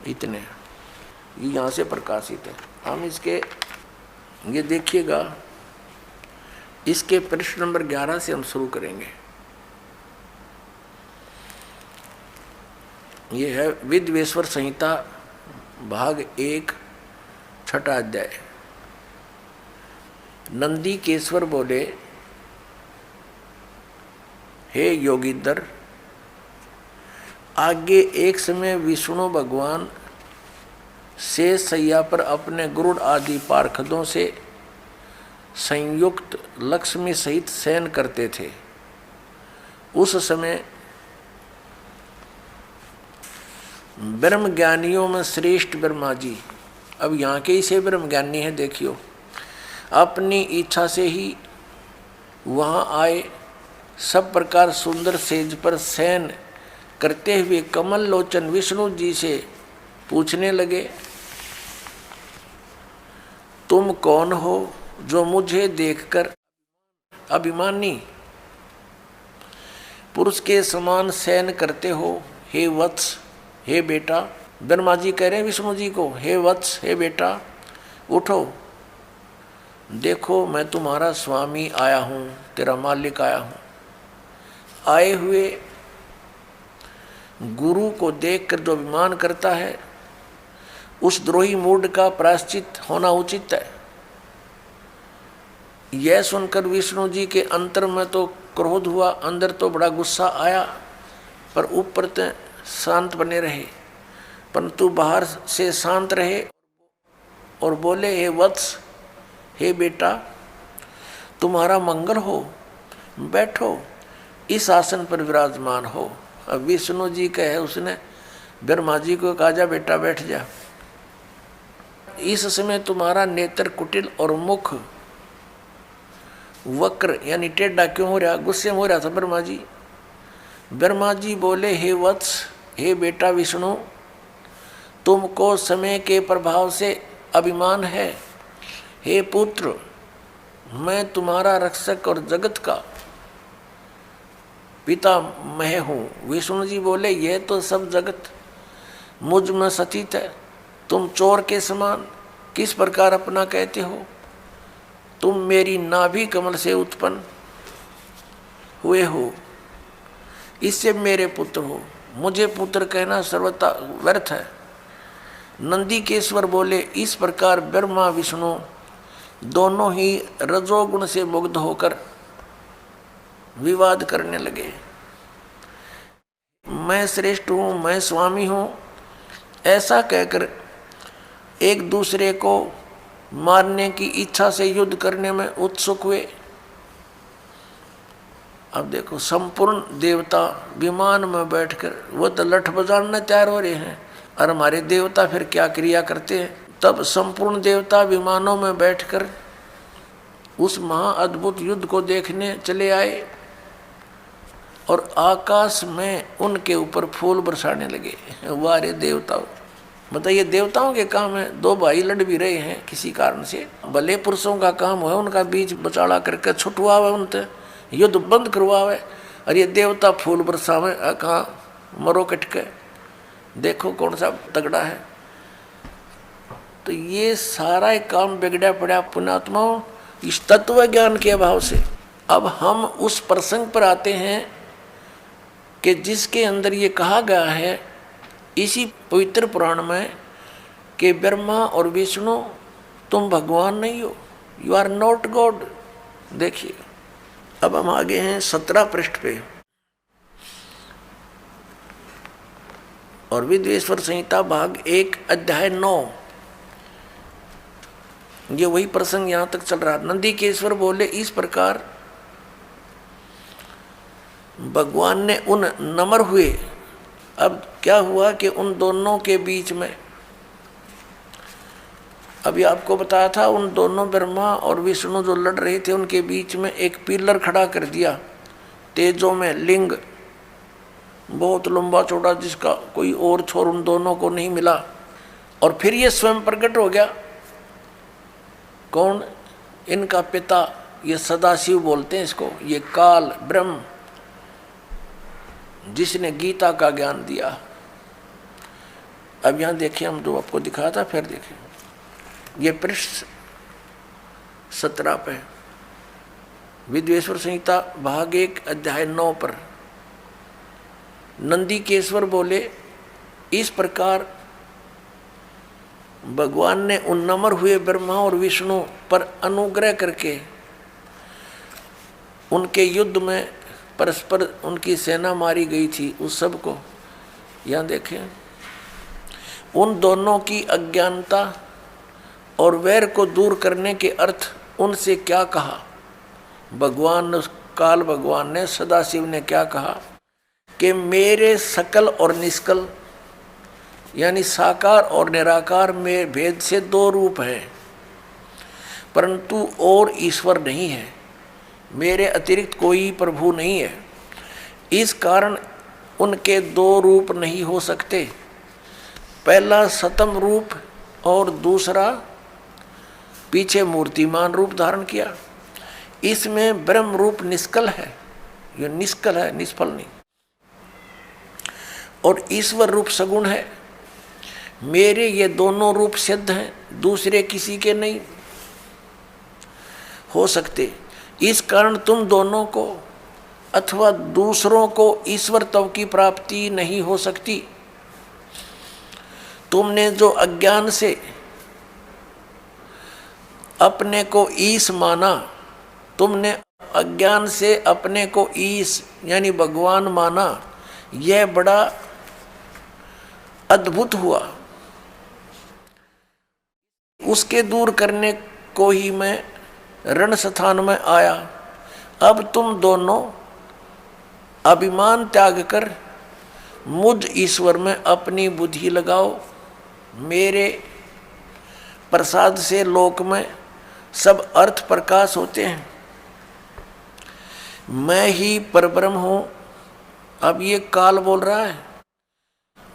इतने ये यहाँ से प्रकाशित है। हम इसके ये देखिएगा, इसके पृष्ठ नंबर 11 से हम शुरू करेंगे। ये है विद्वेश्वर संहिता भाग 1 छठा अध्याय। नंदी केश्वर बोले, हे योगींद्र, आगे एक समय विष्णु भगवान शेष शैया पर अपने गरुड़ आदि पार्षदों से संयुक्त लक्ष्मी सहित शयन करते थे। उस समय ब्रह्म ज्ञानियों में श्रेष्ठ ब्रह्मा जी, अब यहाँ के ही से ब्रह्म ज्ञानी है, देखियो, अपनी इच्छा से ही वहाँ आए। सब प्रकार सुंदर सेज पर शयन करते हुए कमल लोचन विष्णु जी से पूछने लगे, तुम कौन हो जो मुझे देखकर अभिमानी पुरुष के समान शयन करते हो? हे वत्स, हे बेटा। ब्रह्मा जी कह रहे हैं विष्णु जी को, हे वत्स, हे बेटा, उठो, देखो मैं तुम्हारा स्वामी आया हूँ, तेरा मालिक आया हूँ। आए हुए गुरु को देखकर जो अभिमान करता है, उस द्रोही मूढ़ का प्रायश्चित होना उचित है। यह सुनकर विष्णु जी के अंतर में तो क्रोध हुआ, अंदर तो बड़ा गुस्सा आया, पर ऊपर तो शांत बने रहे, परंतु बाहर से शांत रहे और बोले, हे वत्स, हे बेटा, तुम्हारा मंगल हो, बैठो, इस आसन पर विराजमान हो। अब विष्णु जी कहे, उसने ब्रह्मा जी को कहा, जा बेटा बैठ जा। इस समय तुम्हारा नेत्र कुटिल और मुख वक्र यानी टेढ़ा क्यों हो रहा? गुस्से में हो रहा था ब्रह्मा जी। ब्रह्मा जी बोले, हे वत्स, हे बेटा विष्णु, तुमको समय के प्रभाव से अभिमान है। हे पुत्र, मैं तुम्हारा रक्षक और जगत का पिता मैं हूँ। विष्णु जी बोले, यह तो सब जगत मुझ में सचित है, तुम चोर के समान किस प्रकार अपना कहते हो? तुम मेरी नाभि कमल से उत्पन्न हुए हो, इससे मेरे पुत्र हो। मुझे पुत्र कहना सर्वथा व्यर्थ है। नंदीकेश्वर बोले, इस प्रकार ब्रह्मा विष्णु दोनों ही रजोगुण से मुग्ध होकर विवाद करने लगे। मैं श्रेष्ठ हूँ, मैं स्वामी हूँ, ऐसा कहकर एक दूसरे को मारने की इच्छा से युद्ध करने में उत्सुक हुए। अब देखो, संपूर्ण देवता विमान में बैठकर वो तो लठ बजाने तैयार हो रहे हैं, और हमारे देवता फिर क्या क्रिया करते हैं? तब संपूर्ण देवता विमानों में बैठकर उस महाअद्भुत युद्ध को देखने चले आए और आकाश में उनके ऊपर फूल बरसाने लगे। वारे देवताओं, बताइए, देवताओं के काम है, दो भाई लड़ भी रहे हैं किसी कारण से, भले पुरुषों का काम है उनका बीच बचाड़ा करके छुटवावे, उनसे युद्ध बंद करवावे, और ये देवता फूल बरसावे। कहाँ मरो कटके, देखो कौन सा तगड़ा है। तो ये सारा एक काम बिगड़ा पड़ा पुण्यात्माओं इस तत्व ज्ञान के अभाव से। अब हम उस प्रसंग पर आते हैं कि जिसके अंदर ये कहा गया है इसी पवित्र पुराण में कि ब्रह्मा और विष्णु तुम भगवान नहीं हो, यू आर नॉट गॉड। देखिए, अब हम आगे हैं 17 पृष्ठ पे, और विद्वेश्वर संहिता भाग 1 अध्याय 9, ये वही प्रसंग यहां तक चल रहा। नंदीकेश्वर बोले, इस प्रकार भगवान ने उन नम्र हुए। अब क्या हुआ कि उन दोनों के बीच में, अभी आपको बताया था, उन दोनों ब्रह्मा और विष्णु जो लड़ रहे थे उनके बीच में एक पिलर खड़ा कर दिया तेजों में, लिंग बहुत लंबा चौड़ा, जिसका कोई और छोर उन दोनों को नहीं मिला। और फिर ये स्वयं प्रकट हो गया। कौन? इनका पिता, ये सदाशिव बोलते हैं इसको, ये काल ब्रह्म, जिसने गीता का ज्ञान दिया। अब यहाँ देखिए, हम जो आपको दिखाया था फिर देखिए, ये पृष्ठ 17 पे विद्वेश्वर संहिता भाग 1 अध्याय 9 पर नंदीकेश्वर बोले, इस प्रकार भगवान ने उन्नमर हुए ब्रह्मा और विष्णु पर अनुग्रह करके उनके युद्ध में परस्पर उनकी सेना मारी गई थी उस सब को, यहाँ देखें, उन दोनों की अज्ञानता और वैर को दूर करने के अर्थ उनसे क्या कहा। भगवान काल भगवान ने सदाशिव ने क्या कहा कि मेरे सकल और निष्कल यानी साकार और निराकार में भेद से 2 रूप हैं, परंतु और ईश्वर नहीं है, मेरे अतिरिक्त कोई प्रभु नहीं है। इस कारण उनके 2 रूप नहीं हो सकते, पहला सतम रूप और दूसरा पीछे मूर्तिमान रूप धारण किया। इसमें ब्रह्म रूप निष्कल है, यह निष्कल है, निष्फल नहीं, और ईश्वर रूप सगुण है। मेरे ये दोनों रूप सिद्ध हैं, दूसरे किसी के नहीं हो सकते। इस कारण तुम दोनों को अथवा दूसरों को ईश्वरत्व की प्राप्ति नहीं हो सकती। तुमने जो अज्ञान से अपने को ईश माना, तुमने अज्ञान से अपने को ईश यानी भगवान माना, यह बड़ा अद्भुत हुआ। उसके दूर करने को ही मैं रण स्थान में आया। अब तुम दोनों अभिमान त्याग कर मुझ ईश्वर में अपनी बुद्धि लगाओ। मेरे प्रसाद से लोक में सब अर्थ प्रकाश होते हैं। मैं ही परब्रह्म हूँ। अब ये काल बोल रहा है,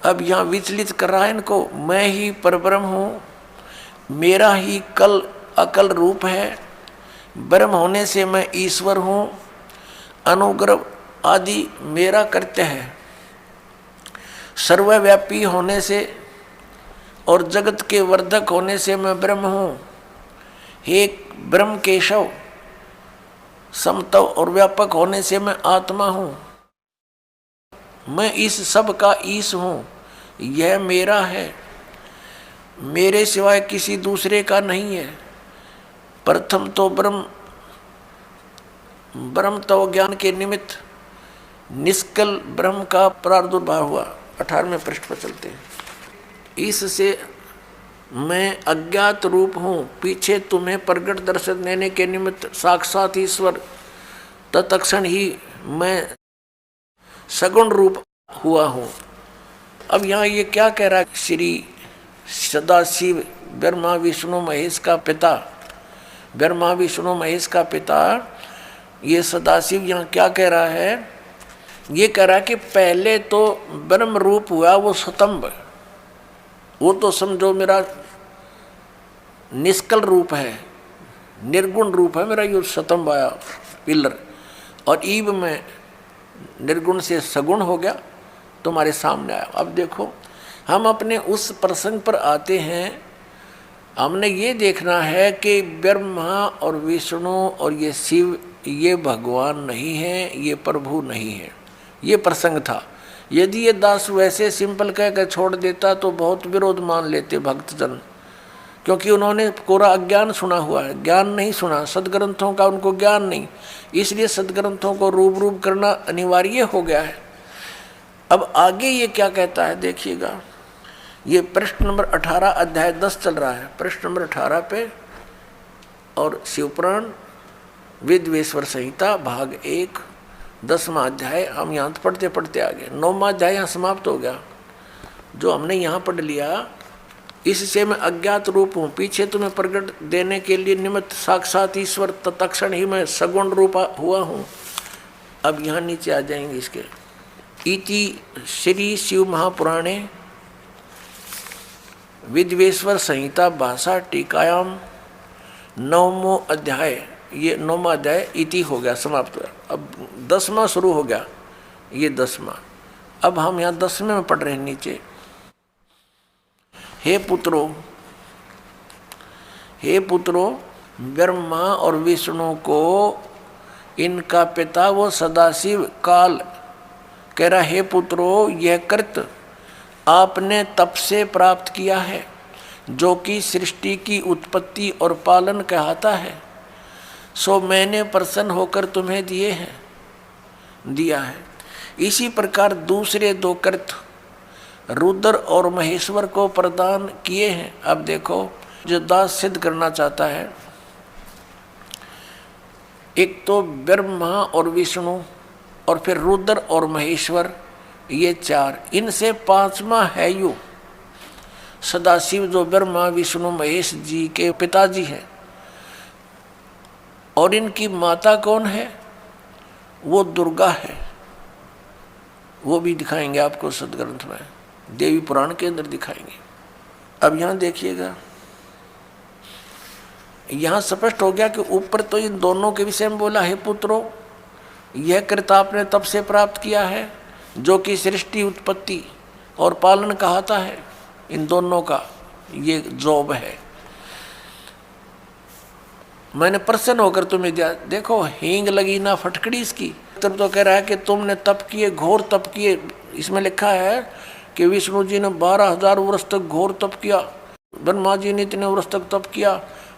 अब यहाँ विचलित कर रहा है इनको। मैं ही परब्रह्म हूँ, मेरा ही कल अकल रूप है। ब्रह्म होने से मैं ईश्वर हूँ। अनुग्रह आदि मेरा कृत्य है। सर्वव्यापी होने से और जगत के वर्धक होने से मैं ब्रह्म हूँ। हे ब्रह्म केशव, समतव और व्यापक होने से मैं आत्मा हूँ। मैं इस सब का ईश हूँ। यह मेरा है, मेरे सिवाय किसी दूसरे का नहीं है। प्रथम तो ब्रह्म तो ज्ञान के निमित्त निष्कल ब्रह्म का प्रादुर्भाव हुआ। 18वें पृष्ठ पर चलते हैं। इससे मैं अज्ञात रूप हूँ, पीछे तुम्हें प्रगट दर्शन देने के निमित्त साक्षात ईश्वर, तत्क्षण ही मैं सगुण रूप हुआ हूँ। अब यहाँ ये क्या कह रहा है? श्री सदाशिव ब्रह्मा विष्णु महेश का पिता, ब्रह्मा विष्णु महेश का पिता ये सदाशिव यहाँ क्या कह रहा है? ये कह रहा है कि पहले तो ब्रह्म रूप हुआ वो स्तंभ, वो तो समझो मेरा निष्कल रूप है, निर्गुण रूप है मेरा। ये स्तंभ आया पिलर, और ईब में निर्गुण से सगुण हो गया, तुम्हारे सामने आया। अब देखो, हम अपने उस प्रसंग पर आते हैं। हमने ये देखना है कि ब्रह्मा और विष्णु और ये शिव ये भगवान नहीं है, ये प्रभु नहीं है। ये प्रसंग था। यदि ये दास वैसे सिंपल कह कर छोड़ देता तो बहुत विरोध मान लेते भक्तजन, क्योंकि उन्होंने कोरा अज्ञान सुना हुआ है, ज्ञान नहीं सुना, सदग्रंथों का उनको ज्ञान नहीं। इसलिए सदग्रंथों को रूप करना अनिवार्य हो गया है। अब आगे ये क्या कहता है देखिएगा। ये पृष्ठ नंबर 18 अध्याय 10 चल रहा है, पृष्ठ नंबर 18 पे, और शिवपुराण विद्वेश्वर संहिता भाग 1 10वां अध्याय। हम यहाँ पढ़ते पढ़ते आगे 9वां अध्याय यहाँ समाप्त हो गया। जो हमने यहाँ पढ़ लिया, इससे मैं अज्ञात रूप हूँ, पीछे तुम्हें प्रकट देने के लिए निमित्त साक्षात ईश्वर, तत्क्षण ही मैं सगुण रूप हुआ हूँ। अब यहाँ नीचे आ जाएंगे इसके। इति श्री शिव महापुराणे विद्वेश्वर संहिता भाषा टीकायाम 9वां अध्याय, ये 9वां अध्याय इति हो गया, समाप्त हो गया। अब 10वां शुरू हो गया, ये 10वां। अब हम यहाँ 10वें में पढ़ रहे हैं नीचे। हे पुत्रों, ब्रह्मा और विष्णु को इनका पिता वो सदाशिव काल कह रहा, हे पुत्रों, यह कृत आपने तप से प्राप्त किया है, जो कि सृष्टि की उत्पत्ति और पालन कहता है, सो मैंने प्रसन्न होकर तुम्हें दिया है। इसी प्रकार दूसरे दो कृत रुद्र और महेश्वर को प्रदान किए हैं। अब देखो, जो दास सिद्ध करना चाहता है, एक तो ब्रह्मा और विष्णु और फिर रुद्र और महेश्वर, ये चार, इनसे पांचवा है यू सदाशिव, जो ब्रह्मा विष्णु महेश जी के पिताजी हैं। और इनकी माता कौन है? वो दुर्गा है। वो भी दिखाएंगे आपको सदग्रंथ में, देवी पुराण के अंदर दिखाएंगे। अब यहां देखिएगा, यहां स्पष्ट हो गया कि ऊपर तो इन दोनों के विषय में बोला, हे पुत्रों, यह कृत आपने तब से प्राप्त किया है, जो कि सृष्टि उत्पत्ति और पालन कहता है। इन दोनों का ये जॉब है। मैंने प्रसन्न होकर तुम्हें दिया। देखो, हींग लगी ना फटकड़ी इसकी। तब तो कह रहा है कि तुमने तप किए, घोर तप किए। इसमें लिखा है कि विष्णु जी ने 12,000 वर्ष तक घोर तप किया, ब्रह्मा जी ने इतने वर्ष तक तप किया।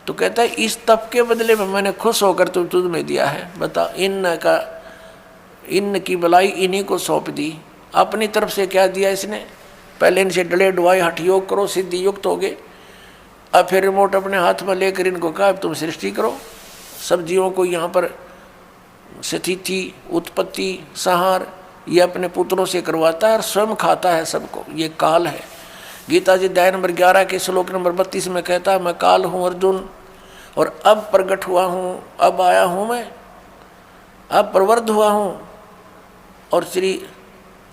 तो कहता है इस तप के बदले में मैंने खुश होकर तुम्हें दिया है। बता, इन की भलाई इन्हीं को सौंप दी। अपनी तरफ से क्या दिया इसने? पहले इनसे डले डुआई हठ योग करो, सिद्धि युक्त हो गए। अब फिर रिमोट अपने हाथ में लेकर इनको कहा तुम सृष्टि करो। सब जीवों को यहाँ पर स्थिति, उत्पत्ति, संहार ये अपने पुत्रों से करवाता है और स्वयं खाता है सबको। ये काल है। गीता जी अध्याय नंबर 11 के श्लोक नंबर 32 में कहता है, मैं काल हूँ अर्जुन, और अब प्रकट हुआ हूँ, अब आया हूँ मैं, अब प्रवृद्ध हुआ हूँ। और श्री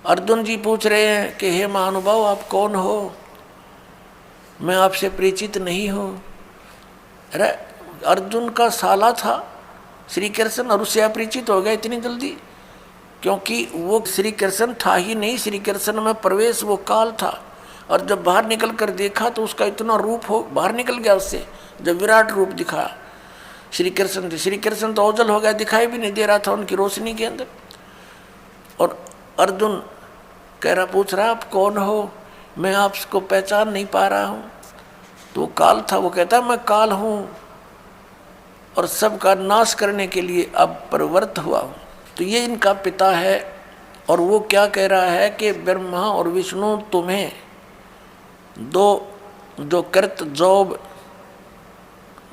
अर्जुन जी पूछ रहे हैं कि हे महानुभाव, आप कौन हो? मैं आपसे परिचित नहीं हूँ। अरे अर्जुन का साला था श्री कृष्ण, और उससे अपरिचित हो गया इतनी जल्दी? क्योंकि वो श्री कृष्ण था ही नहीं, श्री कृष्ण में प्रवेश वो काल था। और जब बाहर निकल कर देखा तो उसका इतना रूप हो बाहर निकल गया उससे, जब विराट रूप दिखा श्री कृष्ण तो ओझल हो गया, दिखाई भी नहीं दे रहा था उनकी रोशनी के अंदर। और अर्जुन पूछ रहा आप कौन हो? मैं आपको पहचान नहीं पा रहा हूँ। तो काल था। वो कहता मैं काल हूँ और सबका नाश करने के लिए अब प्रवृत्त हुआ हूँ। तो ये इनका पिता है। और वो क्या कह रहा है कि ब्रह्मा और विष्णु तुम्हें जो कृत जॉब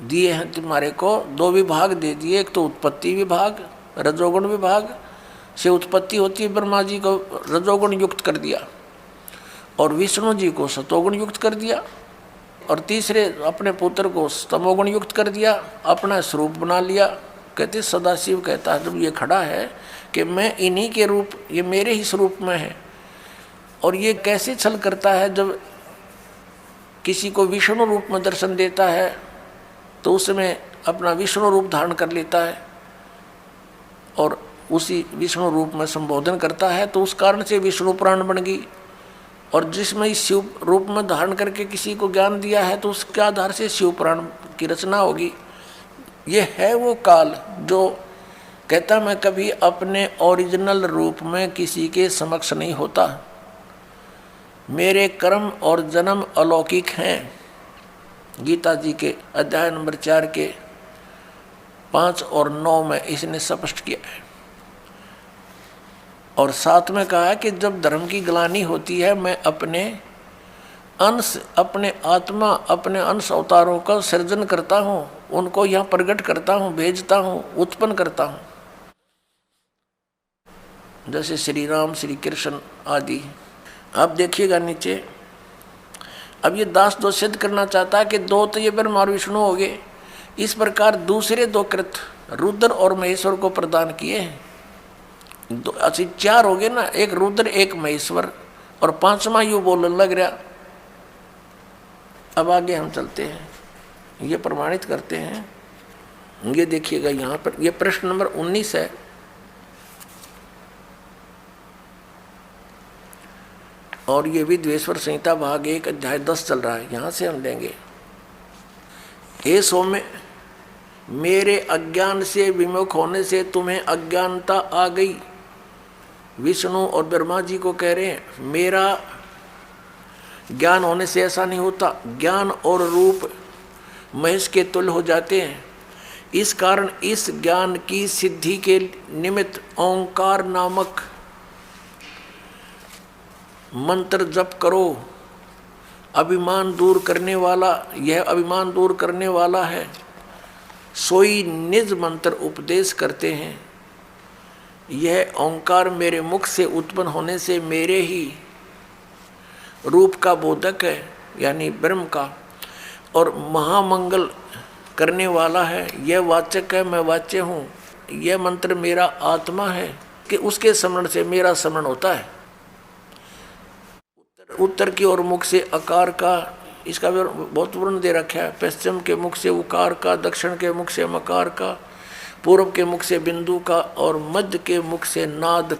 दिए हैं, तुम्हारे को 2 विभाग दे दिए। एक तो उत्पत्ति विभाग, रजोगुण विभाग से उत्पत्ति होती है, ब्रह्मा जी को रजोगुण युक्त कर दिया और विष्णु जी को सतोगुण युक्त कर दिया, और तीसरे अपने पुत्र को तमोगुण युक्त कर दिया, अपना स्वरूप बना लिया। कहते सदाशिव कहता है जब ये खड़ा है कि मैं इन्हीं के रूप, ये मेरे ही स्वरूप में है। और ये कैसे छल करता है, जब किसी को विष्णु रूप में दर्शन देता है तो उसमें अपना विष्णु रूप धारण कर लेता है और उसी विष्णु रूप में संबोधन करता है। तो उस कारण से विष्णु पुराण बन गई। और जिसमें इस शिव रूप में धारण करके किसी को ज्ञान दिया है तो उसके आधार से शिव पुराण की रचना होगी। ये है वो काल जो कहता मैं कभी अपने ओरिजिनल रूप में किसी के समक्ष नहीं होता, मेरे कर्म और जन्म अलौकिक हैं। गीता जी के अध्याय नंबर 4 के 5 और 9 में इसने स्पष्ट किया है। और साथ में कहा है कि जब धर्म की ग्लानि होती है, मैं अपने अंश, अपने आत्मा, अपने अंश अवतारों का सृजन करता हूँ, उनको यहाँ प्रकट करता हूँ, भेजता हूँ, उत्पन्न करता हूँ। जैसे श्री राम, श्री कृष्ण आदि। अब देखिएगा नीचे, अब ये दास जो सिद्ध करना चाहता है कि 2 तो ये ब्रह्मा और विष्णु हो गए, इस प्रकार दूसरे 2 कृत रुद्र और महेश्वर को प्रदान किए हैं। 4 हो गए ना, एक रुद्र एक महेश्वर, और 5वां यू बोलने लग रहा। अब आगे हम चलते हैं, ये प्रमाणित करते हैं। ये देखिएगा यहाँ पर, ये प्रश्न नंबर 19 है। और ये विद्वेश्वर संहिता भाग 1 अध्याय 10 चल रहा है, यहाँ से हम लेंगे। हे सौम्य, मेरे अज्ञान से विमुख होने से तुम्हें अज्ञानता आ गई। विष्णु और ब्रह्मा जी को कह रहे हैं, मेरा ज्ञान होने से ऐसा नहीं होता। ज्ञान और रूप महेश के तुल्य हो जाते हैं। इस कारण इस ज्ञान की सिद्धि के निमित्त ओंकार नामक मंत्र जप करो। अभिमान दूर करने वाला, यह अभिमान दूर करने वाला है। सोई निज मंत्र उपदेश करते हैं। यह ओंकार मेरे मुख से उत्पन्न होने से मेरे ही रूप का बोधक है, यानी ब्रह्म का, और महामंगल करने वाला है। यह वाचक है, मैं वाच्य हूँ। यह मंत्र मेरा आत्मा है कि उसके स्मरण से मेरा स्मरण होता है। उत्तर की ओर मुख से अकार का, इसका भी बहुत वर्णन दे रखा है। पश्चिम के मुख से उकार का, दक्षिण के मुख से मकार का, पूर्व के मुख से बिंदु का, और मध्य के मुख से नाद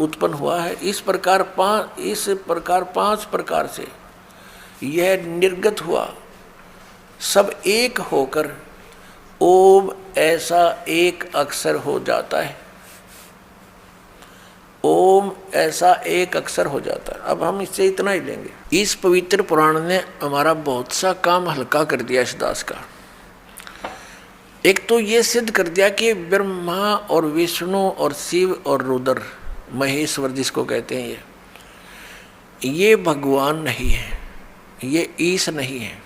उत्पन्न हुआ है। इस प्रकार पांच प्रकार से यह निर्गत हुआ। सब एक होकर ओम ऐसा एक अक्षर हो जाता है। ओम ऐसा एक अक्षर हो जाता है। अब हम इससे इतना ही लेंगे। इस पवित्र पुराण ने हमारा बहुत सा काम हल्का कर दिया इस दास का। एक तो ये सिद्ध कर दिया कि ब्रह्मा और विष्णु और शिव और रुद्र, महेश्वर जिसको कहते हैं, ये भगवान नहीं है, ये ईश नहीं है।